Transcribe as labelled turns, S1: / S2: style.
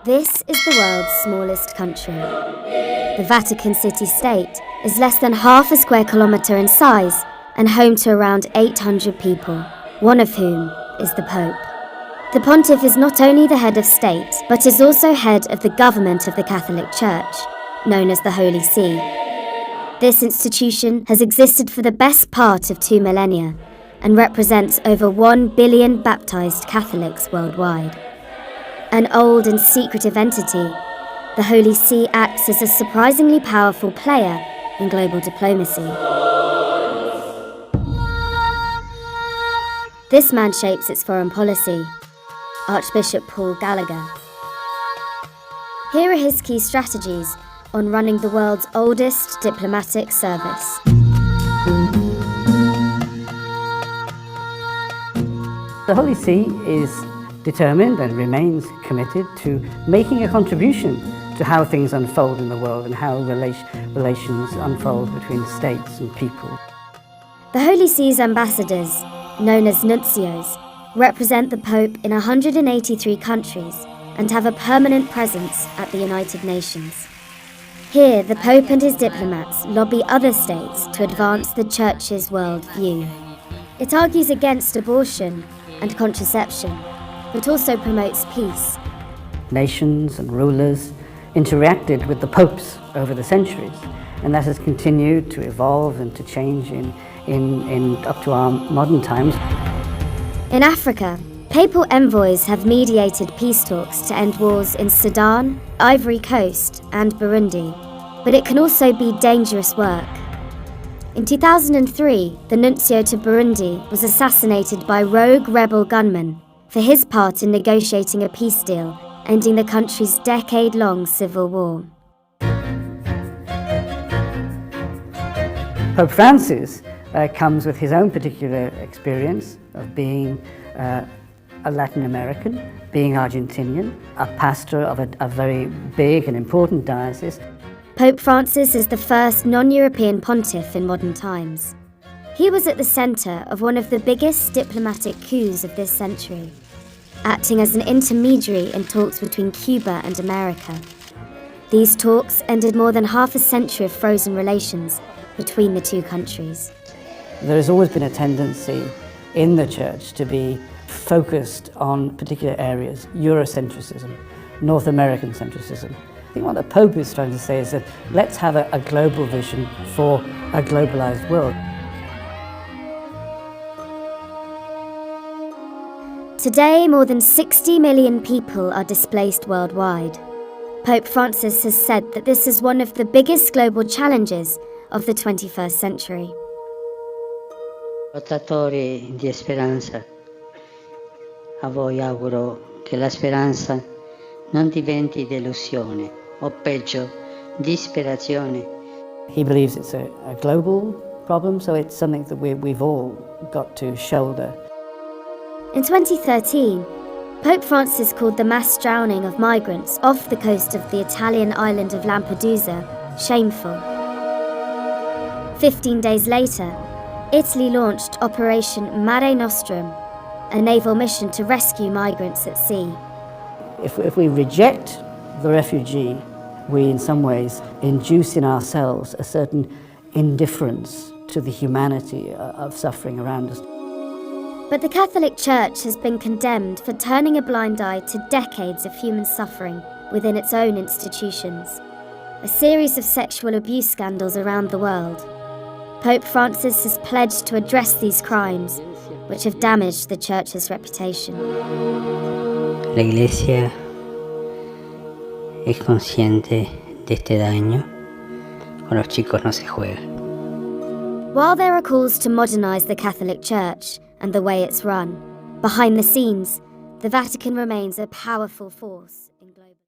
S1: This is the world's smallest country. The Vatican city-state is less than half a square kilometre in size and home to around 800 people, one of whom is the Pope. The pontiff is not only the head of state, but is also head of the government of the Catholic Church, known as the Holy See. This institution has existed for the best part of 2 millennia and represents over 1 billion baptized Catholics worldwide. An old and secretive entity, the Holy See acts as a surprisingly powerful player in global diplomacy. This man shapes its foreign policy, Archbishop Paul Gallagher. Here are his key strategies on running the world's oldest diplomatic service.
S2: The Holy See is determined and remains committed to making a contribution to how things unfold in the world and how relations unfold between states and people.
S1: The Holy See's ambassadors, known as nuncios, represent the Pope in 183 countries and have a permanent presence at the United Nations. Here, the Pope and his diplomats lobby other states to advance the Church's world view. It argues against abortion and contraception, but also promotes peace.
S2: Nations and rulers interacted with the popes over the centuries, and that has continued to evolve and to change in up to our modern times.
S1: In Africa, papal envoys have mediated peace talks to end wars in Sudan, Ivory Coast, and Burundi, but it can also be dangerous work. In 2003, the nuncio to Burundi was assassinated by rogue rebel gunmen for his part in negotiating a peace deal, ending the country's decade-long civil war.
S2: Pope Francis comes with his own particular experience of being a Latin American, being Argentinian, a pastor of a very big and important diocese.
S1: Pope Francis is the first non-European pontiff in modern times. He was at the centre of one of the biggest diplomatic coups of this century, acting as an intermediary in talks between Cuba and America. These talks ended more than half a century of frozen relations between the two countries.
S2: There has always been a tendency in the Church to be focused on particular areas, Eurocentrism, North American centricism. I think what the Pope is trying to say is that let's have a global vision for a globalized world.
S1: Today, more than 60 million people are displaced worldwide. Pope Francis has said that this is one of the biggest global challenges of the 21st century.
S3: Lottatori di speranza, a voi auguro che la speranza non diventi delusione, o peggio, disperazione.
S2: He believes it's a global problem, so it's something that we've all got to shoulder.
S1: In 2013, Pope Francis called the mass drowning of migrants off the coast of the Italian island of Lampedusa shameful. 15 days later, Italy launched Operation Mare Nostrum, a naval mission to rescue migrants at sea.
S2: If we reject the refugee, we in some ways induce in ourselves a certain indifference to the humanity of suffering around us.
S1: But the Catholic Church has been condemned for turning a blind eye to decades of human suffering within its own institutions, a series of sexual abuse scandals around the world. Pope Francis has pledged to address these crimes, which have damaged the Church's reputation.
S3: La Iglesia es consciente de este daño. Con los chicos no se juega.
S1: While there are calls to modernise the Catholic Church and the way it's run, behind the scenes, the Vatican remains a powerful force.